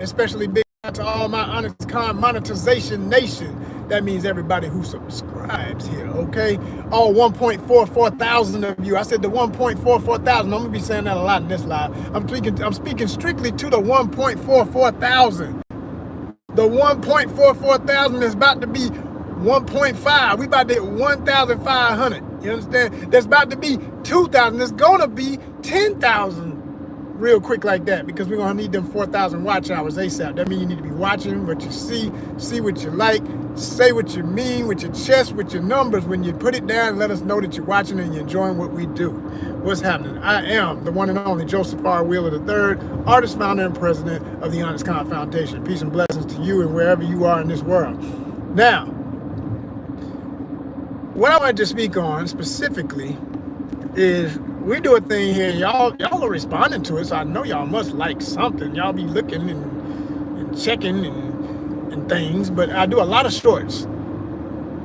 especially big out to all my ONYXCON monetization nation. That means everybody who subscribes here, okay? All 1.44 thousand of you. I said the 1.44 thousand. I'm gonna be saying that a lot in this live. I'm speaking strictly to the 1.44 thousand. The 1.44 thousand is about to be 1.5. We about to hit 1,500. You understand? There's about to be 2,000. There's gonna be 10,000 real quick like that, because we're gonna need them 4,000 watch hours ASAP. That means you need to be watching what you see what you like, say what you mean with your chest, with your numbers. When you put it down, let us know that you're watching and you're enjoying what we do. What's happening? I am the one and only Joseph R. Wheeler III, artist, founder, and president of the ONYXCON Foundation. Peace and blessings to you and wherever you are in this world. Now, what I wanted to speak on specifically is we do a thing here. Y'all are responding to it, so I know y'all must like something. Y'all be looking and checking and things, but I do a lot of shorts.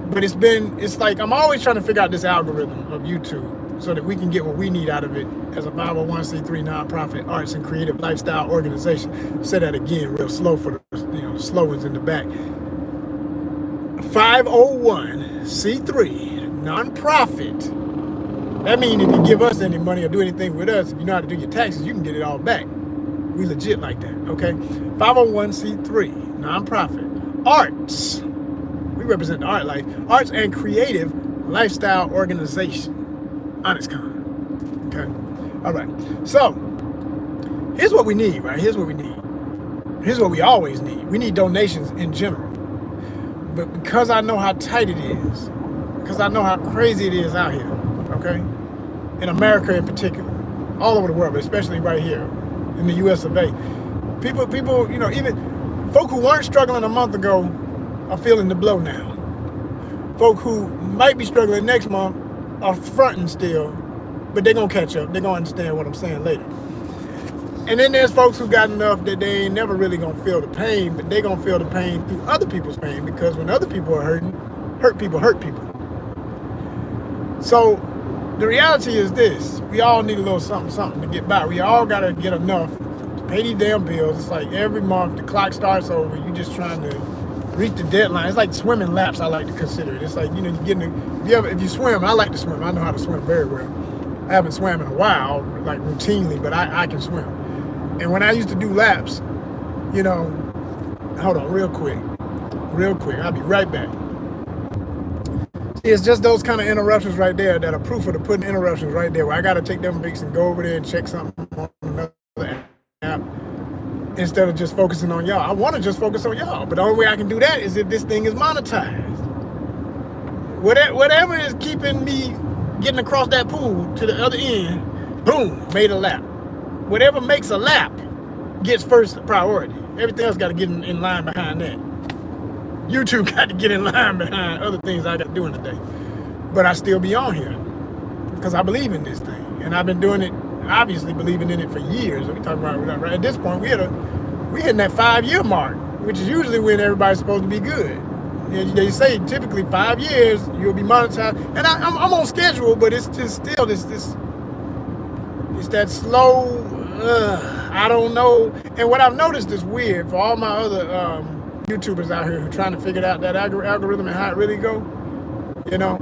But it's like I'm always trying to figure out this algorithm of YouTube so that we can get what we need out of it as a 501c3 nonprofit arts and creative lifestyle organization. I'll say that again real slow for the slogans in the back. 501c3 nonprofit. That means if you give us any money or do anything with us, if you know how to do your taxes, you can get it all back. We legit like that, okay? 501c3 nonprofit arts. We represent the art life, arts and creative lifestyle organization. ONYXCON. Okay? All right. So, here's what we need, right? Here's what we need. Here's what we always need. We need donations in general. But because I know how tight it is, because I know how crazy it is out here, okay? In America in particular, all over the world, but especially right here in the US of A. People, you know, even folk who weren't struggling a month ago are feeling the blow now. Folk who might be struggling next month are fronting still, but they're gonna catch up. They're gonna understand what I'm saying later. And then there's folks who got enough that they ain't never really gonna feel the pain, but they're gonna feel the pain through other people's pain, because when other people are hurting, hurt people hurt people. So the reality is this: we all need a little something to get by. We all gotta get enough to pay these damn bills. It's like every month the clock starts over. You're just trying to reach the deadline. It's like swimming laps. I like to consider it. It's like, you know, if you swim. I like to swim. I know how to swim very well. I haven't swam in a while, like routinely, but I can swim. And when I used to do laps, you know, hold on, real quick. I'll be right back. It's just those kind of interruptions right there that are proof of the pudding interruptions right there, where I got to take them breaks and go over there and check something on another app instead of just focusing on y'all. I want to just focus on y'all, but the only way I can do that is if this thing is monetized. Whatever is keeping me getting across that pool to the other end, boom, made a lap. Whatever makes a lap gets first priority. Everything else got to get in line behind that. YouTube got to get in line behind other things I got to do in the day. But I still be on here because I believe in this thing. And I've been doing it, obviously believing in it for years. We talking about right at this point, we're hitting that 5-year mark, which is usually when everybody's supposed to be good. They say typically 5 years you'll be monetized. And I'm on schedule, but it's just still it's that slow, I don't know. And what I've noticed is weird for all my other YouTubers out here who are trying to figure out that algorithm and how it really go, you know,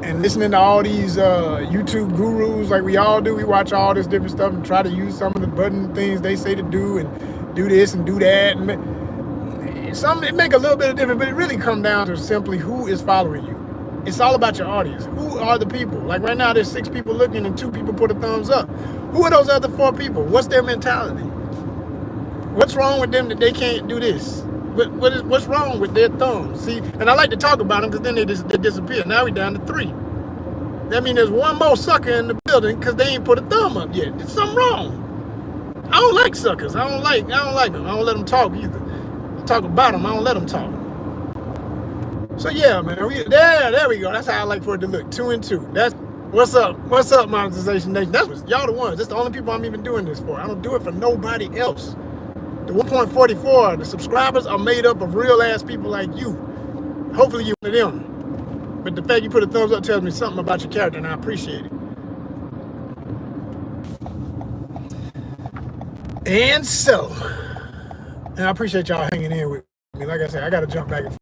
and listening to all these YouTube gurus like we all do. We watch all this different stuff and try to use some of the button things they say to do and do this and do that. And it make a little bit of difference, but it really comes down to simply who is following you. It's all about your audience. Who are the people? Like right now, there's 6 people looking and 2 people put a thumbs up. Who are those other 4 people? What's their mentality? What's wrong with them that they can't do this? What's wrong with their thumbs? See, and I like to talk about them because then they disappear. Now we're down to 3. That means there's one more sucker in the building because they ain't put a thumb up yet. There's something wrong. I don't like suckers. I don't like them. I don't let them talk either. I talk about them. I don't let them talk. So yeah, man. There we go. That's how I like for it to look. 2 and 2. That's what's up. What's up, monetization nation? That's what y'all the ones. That's the only people I'm even doing this for. I don't do it for nobody else. The 1.44, the subscribers are made up of real ass people like you. Hopefully you're one of them. But the fact you put a thumbs up tells me something about your character, and I appreciate it. And so, And I appreciate y'all hanging in with me. Like I said, I got to jump back and forth.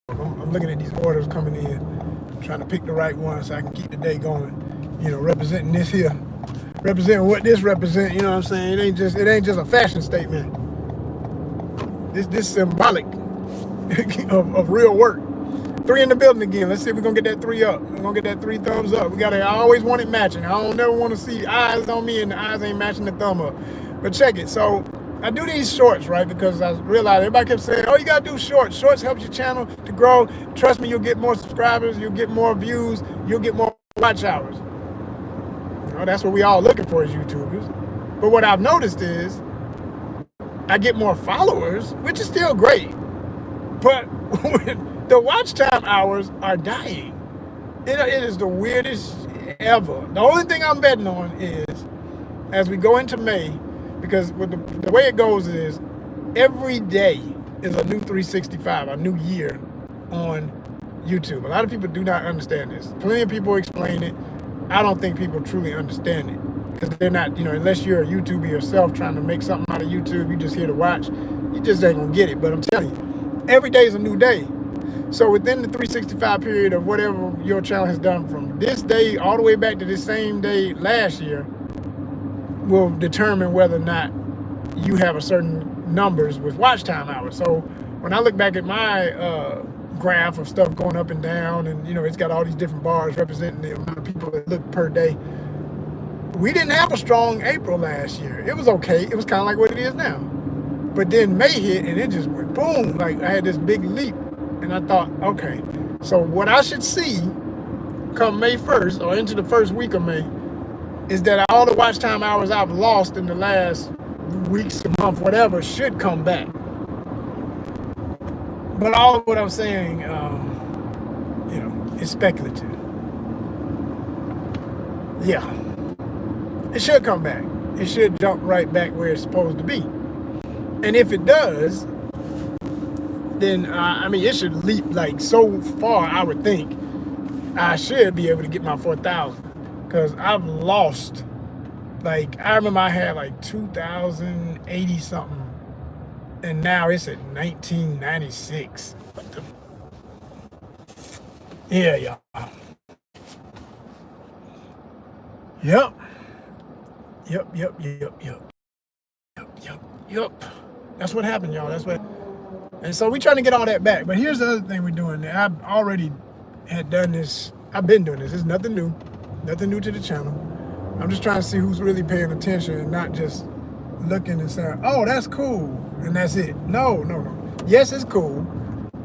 I'm looking at these orders coming in, trying to pick the right one so I can keep the day going. You know, representing this here, representing what this represents. You know what I'm saying? It ain't just a fashion statement. This symbolic of real work. 3 in the building again. Let's see if we're gonna get that 3 up. We're gonna get that 3 thumbs up. I always want it matching. I don't never want to see eyes on me and the eyes ain't matching the thumb up. But check it. So I do these shorts, right? Because I realized everybody kept saying, oh, you gotta do shorts. Shorts helps your channel to grow. Trust me, you'll get more subscribers, you'll get more views, you'll get more watch hours. You know, that's what we all looking for as YouTubers. But what I've noticed is I get more followers, which is still great. But the watch time hours are dying. It is the weirdest ever. The only thing I'm betting on is as we go into May, because with the way it goes is every day is a new 365, a new year on YouTube. A lot of people do not understand this. Plenty of people explain it. I don't think people truly understand it because they're not, you know, unless you're a YouTuber yourself trying to make something out of YouTube, you just here to watch, you just ain't gonna get it. But I'm telling you, every day is a new day. So within the 365 period of whatever your channel has done from this day all the way back to this same day last year will determine whether or not you have a certain numbers with watch time hours. So when I look back at my graph of stuff going up and down, and you know, it's got all these different bars representing the amount of people that look per day. We didn't have a strong April last year. It was okay. It was kind of like what it is now. But then May hit and it just went boom. Like I had this big leap. And I thought, okay, so what I should see come May 1st or into the first week of May is that all the watch time hours I've lost in the last weeks, month, whatever, should come back. But all of what I'm saying, you know, is speculative. Yeah, it should come back. It should jump right back where it's supposed to be. And if it does, then I mean, it should leap like so far. I would think I should be able to get my 4,000 because I've lost. Like I remember I had like 2,080 something, and now it's at 1996. Yeah, y'all. Yep. That's what happened, y'all. That's what. And so we're trying to get all that back. But here's the other thing we're doing. I've already had done this. I've been doing this. It's nothing new. Nothing new to the channel. I'm just trying to see who's really paying attention and not just looking and saying, oh, that's cool. And that's it. No. Yes, it's cool.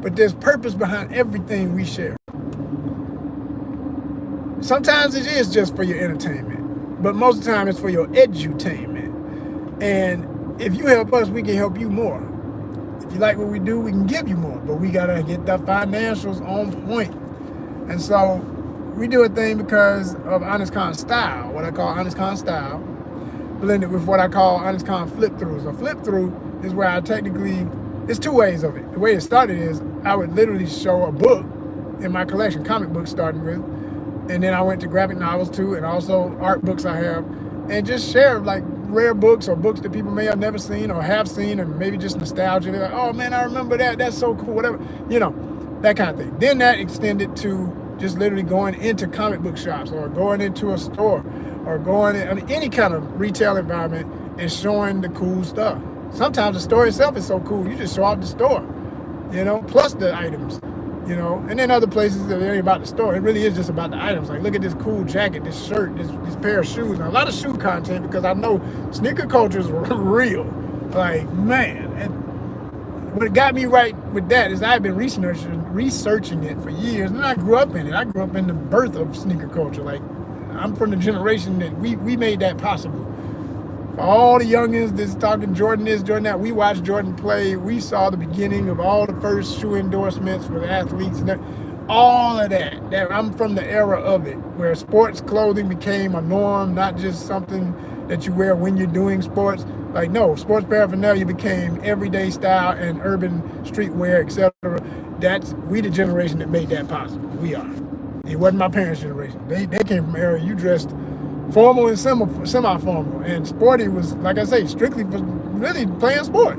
But there's purpose behind everything we share. Sometimes it is just for your entertainment. But most of the time it's for your edutainment. And if you help us, we can help you more. If you like what we do, we can give you more, but we gotta get the financials on point. And so we do a thing because of ONYXCON style, what I call ONYXCON style, blended with what I call ONYXCON flip-throughs. A flip-through is where I technically, it's 2 ways of it. The way it started is I would literally show a book in my collection, comic books starting with, and then I went to graphic novels too, and also art books I have, and just share like rare books or books that people may have never seen or have seen, and maybe just nostalgia. They're like, oh man, I remember that. That's so cool, whatever. You know, that kind of thing. Then that extended to just literally going into comic book shops or going into a store or going in any kind of retail environment and showing the cool stuff. Sometimes the store itself is so cool, you just show off the store, you know, plus the items. You know, and then other places that ain't about the store. It really is just about the items. Like, look at this cool jacket, this shirt, this pair of shoes. And a lot of shoe content because I know sneaker culture is real. Like, man. And what got me right with that is I've been researching it for years, and I grew up in it. I grew up in the birth of sneaker culture. Like, I'm from the generation that we made that possible. For all the youngins that's talking Jordan this, Jordan that, we watched Jordan play. We saw the beginning of all the first shoe endorsements for the athletes and that, all of that. I'm from the era of it, where sports clothing became a norm, not just something that you wear when you're doing sports. Like, no, sports paraphernalia became everyday style and urban streetwear, etc. We the generation that made that possible. We are. It wasn't my parents' generation. They came from an era you dressed formal and semi-formal. And sporty was, like I say, strictly for really playing sport.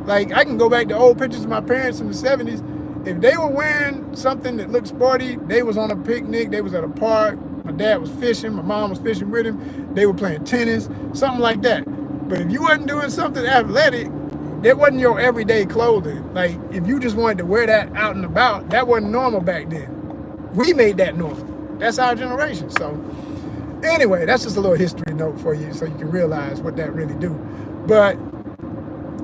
Like, I can go back to old pictures of my parents in the 70s. If they were wearing something that looked sporty, they was on a picnic, they was at a park, my dad was fishing, my mom was fishing with him, they were playing tennis, something like that. But if you wasn't doing something athletic, that wasn't your everyday clothing. Like, if you just wanted to wear that out and about, that wasn't normal back then. We made that normal. That's our generation. So anyway, that's just a little history note for you so you can realize what that really do. But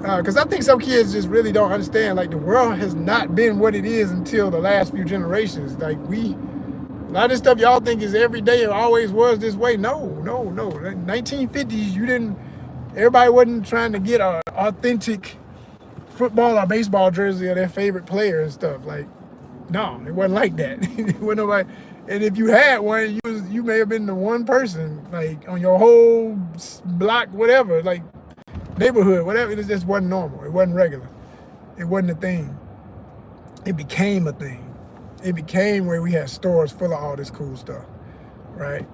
because I think some kids just really don't understand, like, the world has not been what it is until the last few generations. Like, a lot of this stuff y'all think is every day or always was this way. No. 1950s, everybody wasn't trying to get an authentic football or baseball jersey of their favorite player and stuff. Like, no, it wasn't like that. It wasn't nobody. And if you had one, you may have been the one person, like, on your whole block, whatever, like, neighborhood, whatever. It just wasn't normal. It wasn't regular. It wasn't a thing. It became a thing. It became where we had stores full of all this cool stuff, right?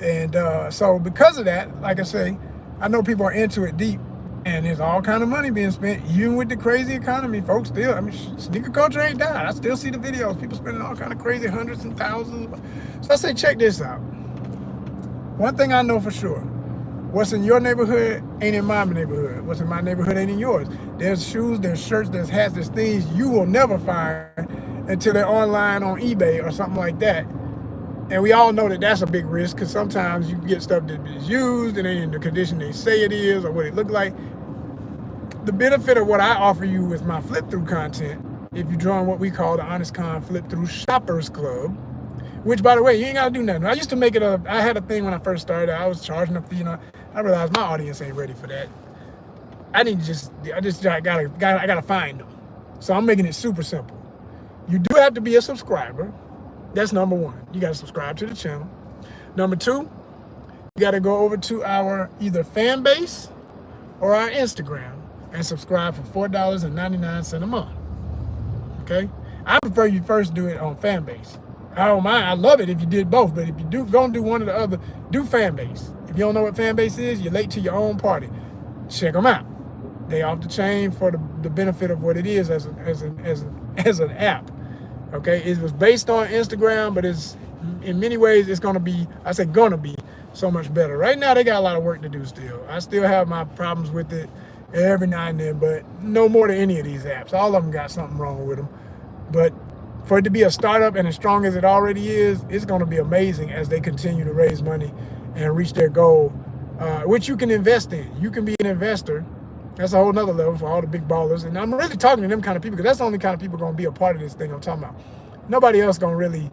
And so because of that, like I say, I know people are into it deep, and there's all kind of money being spent, even with the crazy economy. Folks still, I mean, sneaker culture ain't died. I still see the videos, people spending all kind of crazy hundreds and thousands. So I say, check this out. One thing I know for sure, what's in your neighborhood ain't in my neighborhood. What's in my neighborhood ain't in yours. There's shoes, there's shirts, there's hats, there's things you will never find until they're online on eBay or something like that. And we all know that that's a big risk, because sometimes you get stuff that is used and ain't in the condition they say it is or what it look like. The benefit of what I offer you with my flip-through content, if you join what we call the ONYXCON Flip-Through Shoppers Club, which, by the way, you ain't got to do nothing. I used to make it I had a thing when I first started. I was charging a fee, I realized my audience ain't ready for that. I gotta find them. So I'm making it super simple. You do have to be a subscriber. That's number one. You got to subscribe to the channel. Number two, you got to go over to our either fan base or our Instagram and subscribe for $4.99 a month. Okay? I prefer you first do it on fan base. I don't mind. I love it if you did both, but if you gonna do one or the other, do fan base. If you don't know what fan base is, you're late to your own party. Check them out. They off the chain for the benefit of what it is as an app. Okay, it was based on Instagram, but it's in many ways it's gonna be so much better. Right now they got a lot of work to do still. I still have my problems with it every now and then, but no more than any of these apps. All of them got something wrong with them. But for it to be a startup and as strong as it already is, it's gonna be amazing as they continue to raise money and reach their goal, which you can invest in. You can be an investor. That's a whole nother level for all the big ballers. And I'm really talking to them kind of people, because that's the only kind of people going to be a part of this thing I'm talking about. Nobody else going to really,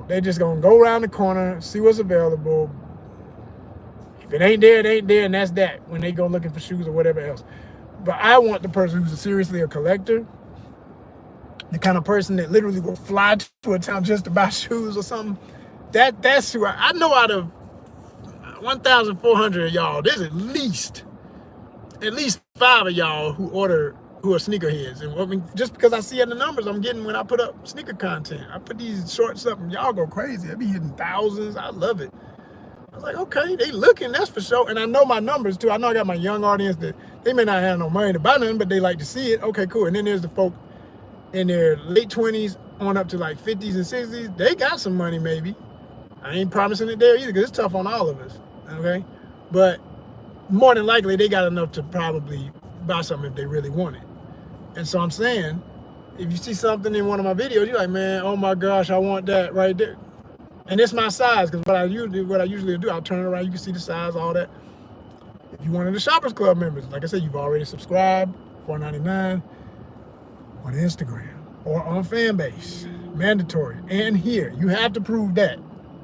they're just going to go around the corner, see what's available. If it ain't there, it ain't there, and that's that, when they go looking for shoes or whatever else. But I want the person who's seriously a collector, the kind of person that literally will fly to a town just to buy shoes or something. That's who I know. Out of 1,400 of y'all, there's at least 5 of y'all who are sneakerheads. And I mean, just because I see in the numbers I'm getting when I put up sneaker content, I put these shorts up and y'all go crazy. I be hitting thousands. I love it. I was like, okay, they looking, that's for sure. And I know my numbers too. I know I got my young audience that they may not have no money to buy nothing, but they like to see it. Okay, cool. And then there's the folk in their late 20s on up to like 50s and 60s. They got some money maybe. I ain't promising it there either, because it's tough on all of us. Okay, but more than likely they got enough to probably buy something if they really want it. And so I'm saying, if you see something in one of my videos, you're like, man, oh my gosh, I want that right there. And it's my size, because what I usually do, I'll turn it around, you can see the size, all that. If you're one of the Shoppers Club members, like I said, you've already subscribed, $4.99 on Instagram or on Fanbase, mandatory. And here, you have to prove that.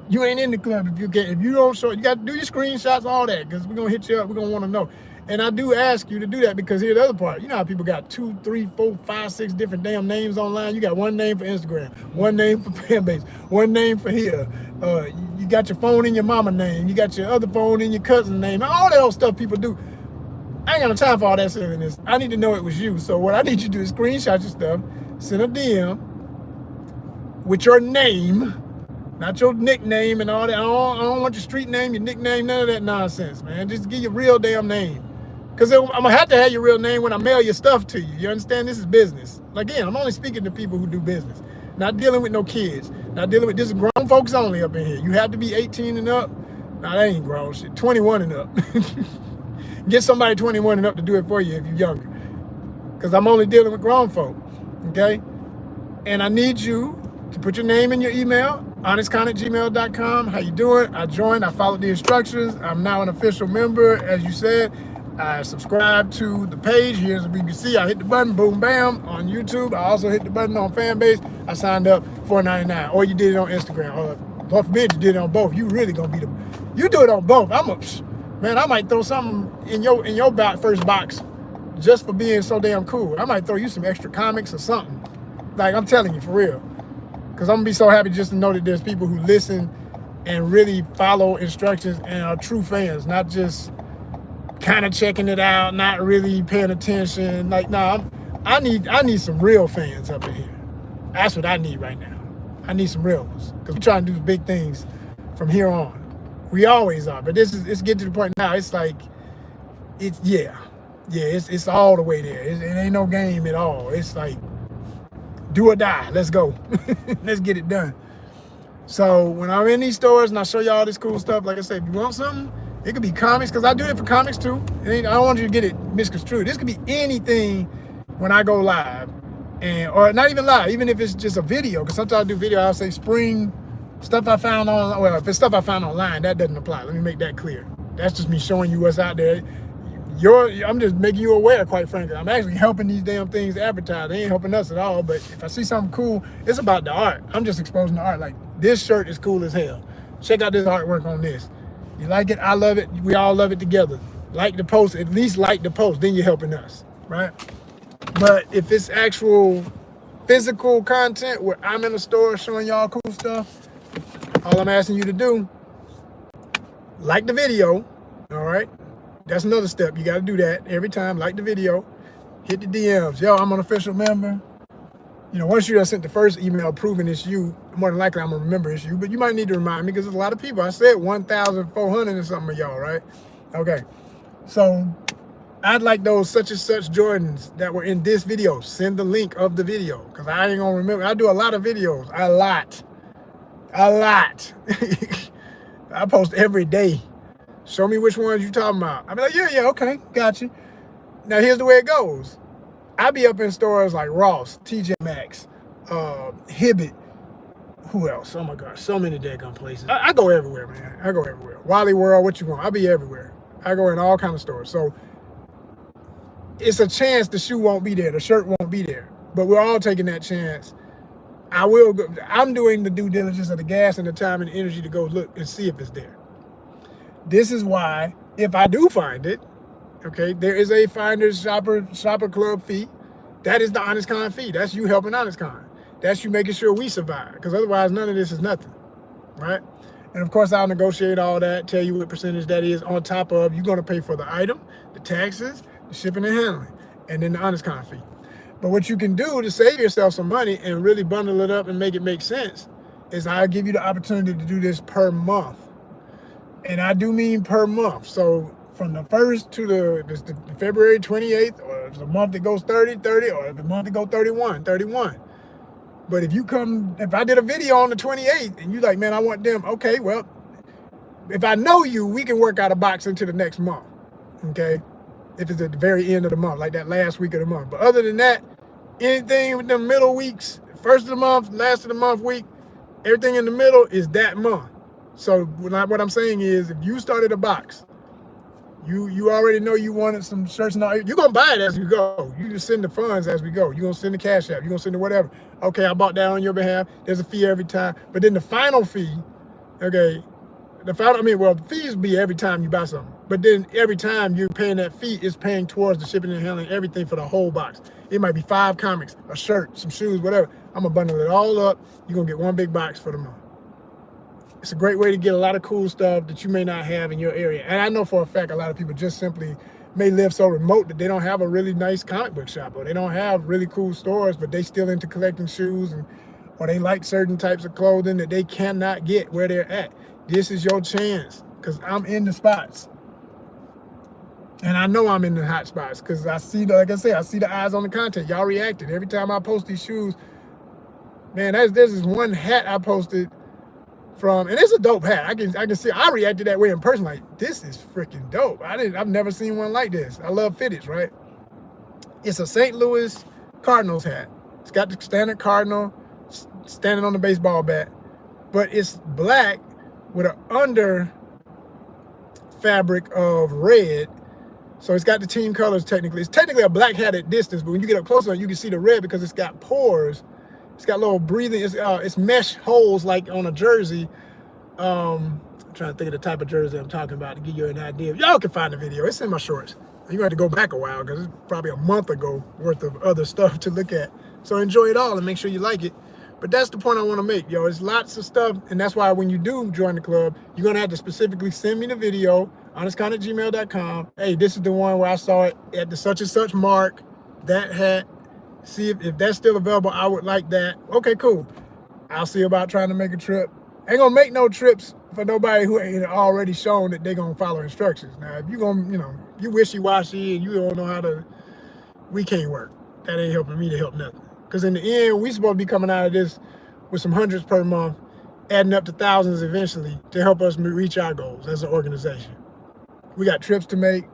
You ain't in the club if you don't show it. You got to do your screenshots, all that, because we're going to hit you up. We're going to want to know. And I do ask you to do that, because here's the other part. You know how people got 2, 3, 4, 5, 6 different damn names online? You got one name for Instagram, one name for Fanbase, one name for here. You got your phone in your mama name. You got your other phone in your cousin's name. All that old stuff people do. I ain't got no time for all that silliness. I need to know it was you. So what I need you to do is screenshot your stuff, send a DM with your name, Not your nickname and all that. I don't want your street name, your nickname, none of that nonsense, man. Just give your real damn name. Because I'm going to have to have your real name when I mail your stuff to you. You understand? This is business. Again, I'm only speaking to people who do business. Not dealing with no kids. Not dealing with, this is grown folks only up in here. You have to be 18 and up. Nah, that ain't grown shit. 21 and up. Get somebody 21 and up to do it for you if you're younger. Because I'm only dealing with grown folk. Okay? And I need you to put your name in your email, ONYXCON@gmail.com. How you doing? I joined. I followed the instructions. I'm now an official member, as you said. I subscribe to the page. Here's what you can see. I hit the button, boom, bam, on YouTube. I also hit the button on Fanbase. I signed up $4.99. Or you did it on Instagram. Or Lord forbid you did it on both. You really gonna be the. You do it on both. Man, I might throw something in your first box just for being so damn cool. I might throw you some extra comics or something. Like, I'm telling you, for real. Because I'm gonna be so happy just to know that there's people who listen and really follow instructions and are true fans, not just kind of checking it out, not really paying attention. Like, nah, I need some real fans up in here. That's what I need right now. I need some real ones. Because we're trying to do big things from here on. We always are. But it's getting to the point now, it's like, it's all the way there. It ain't no game at all. It's like, do or die. Let's go. Let's get it done. So when I'm in these stores and I show you all this cool stuff, like I said, if you want something, it could be comics, because I do it for comics too. I don't want you to get it misconstrued. This could be anything when I go live, or not even live, even if it's just a video, because sometimes I do video, I'll say spring stuff I found on, well, if it's stuff I found online, that doesn't apply. Let me make that clear. That's just me showing you what's out there. I'm just making you aware, quite frankly. I'm actually helping these damn things advertise. They ain't helping us at all, but if I see something cool, it's about the art. I'm just exposing the art. Like, this shirt is cool as hell. Check out this artwork on this. You like it? I love it. We all love it together. Like the post, at least like the post, then you're helping us, right? But if it's actual physical content where I'm in a store showing y'all cool stuff, all I'm asking you to do, like the video, all right? That's another step. You got to do that every time. Like the video, hit the DMs. Yo, I'm an official member. You know, once you have sent the first email proving it's you, more than likely I'm going to remember it's you, but you might need to remind me because there's a lot of people. I said 1,400 and something of y'all, right? Okay. So I'd like those such and such Jordans that were in this video. Send the link of the video because I ain't going to remember. I do a lot of videos. A lot. I post every day. Show me which ones you talking about. I'll be like, yeah, okay, got you. Now, here's the way it goes. I be up in stores like Ross, TJ Maxx, Hibbett. Who else? Oh, my gosh, so many daggone places. I go everywhere, man. I go everywhere. Wally World, what you want? I be everywhere. I go in all kind of stores. So it's a chance the shoe won't be there. The shirt won't be there. But we're all taking that chance. I will go. I'm doing the due diligence of the gas and the time and the energy to go look and see if it's there. This is why, if I do find it, okay, there is a finder's shopper club fee. That is the ONYXCON fee. That's you helping ONYXCON. That's you making sure we survive, because otherwise none of this is nothing, right? And of course, I'll negotiate all that, tell you what percentage that is on top of you're going to pay for the item, the taxes, the shipping and handling, and then the ONYXCON fee. But what you can do to save yourself some money and really bundle it up and make it make sense is I'll give you the opportunity to do this per month. And I do mean per month. So from the 1st to the February 28th, or if it's a month that goes 30, or if it's a month that goes 31. But if I did a video on the 28th and you like, man, I want them, okay, well, if I know you, we can work out a box into the next month, okay? If it's at the very end of the month, like that last week of the month. But other than that, anything with the middle weeks, first of the month, last of the month week, everything in the middle is that month. So what I'm saying is, if you started a box, you already know you wanted some shirts and all, you're going to buy it as you go. You just send the funds as we go. You're going to send the cash app. You're going to send the whatever. Okay, I bought that on your behalf. There's a fee every time. But then the final fee, okay, the fees be every time you buy something. But then every time you're paying that fee, it's paying towards the shipping and handling, everything for the whole box. It might be 5 comics, a shirt, some shoes, whatever. I'm going to bundle it all up. You're going to get one big box for the month. It's a great way to get a lot of cool stuff that you may not have in your area. And I know for a fact a lot of people just simply may live so remote that they don't have a really nice comic book shop, or they don't have really cool stores, but they still into collecting shoes and or they like certain types of clothing that they cannot get where they're at. This is your chance, because I'm in the spots. And I know I'm in the hot spots because I see, like I said, I see the eyes on the content. Y'all reacted. Every time I post these shoes, man, there's this one hat I posted from, and it's a dope hat. I can see, I reacted that way in person, like, this is freaking dope. I've never seen one like this. I love fitteds, right? It's a St. Louis Cardinals hat. It's got the standard Cardinal standing on the baseball bat, but it's black with an under fabric of red. So it's got the team colors technically. It's technically a black hat at distance, but when you get up closer, you can see the red because it's got pores. It's got little breathing. It's mesh holes like on a jersey. I'm trying to think of the type of jersey I'm talking about to give you an idea. Y'all can find the video. It's in my shorts. You're going to have to go back a while because it's probably a month ago worth of other stuff to look at. So enjoy it all and make sure you like it. But that's the point I want to make, yo. There's lots of stuff, and that's why when you do join the club, you're going to have to specifically send me the video, ONYXCON@gmail.com. Hey, this is the one where I saw it at the such and such mark, that hat. See if that's still available. I would like that. Okay, cool. I'll see about trying to make a trip. Ain't going to make no trips for nobody who ain't already shown that they're going to follow instructions. Now, if you're going to, you wishy-washy and you don't know how to, we can't work. That ain't helping me to help nothing. Because in the end, we supposed to be coming out of this with some hundreds per month, adding up to thousands eventually to help us reach our goals as an organization. We got trips to make.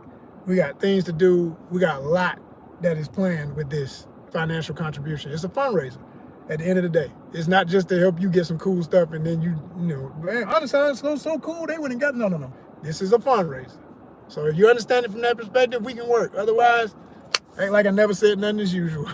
We got things to do. We got a lot that is planned with this financial contribution. It's a fundraiser at the end of the day. It's not just to help you get some cool stuff and then man, ONYXCON so cool, they wouldn't got, no. This is a fundraiser. So if you understand it from that perspective, we can work. Otherwise, act like I never said nothing as usual.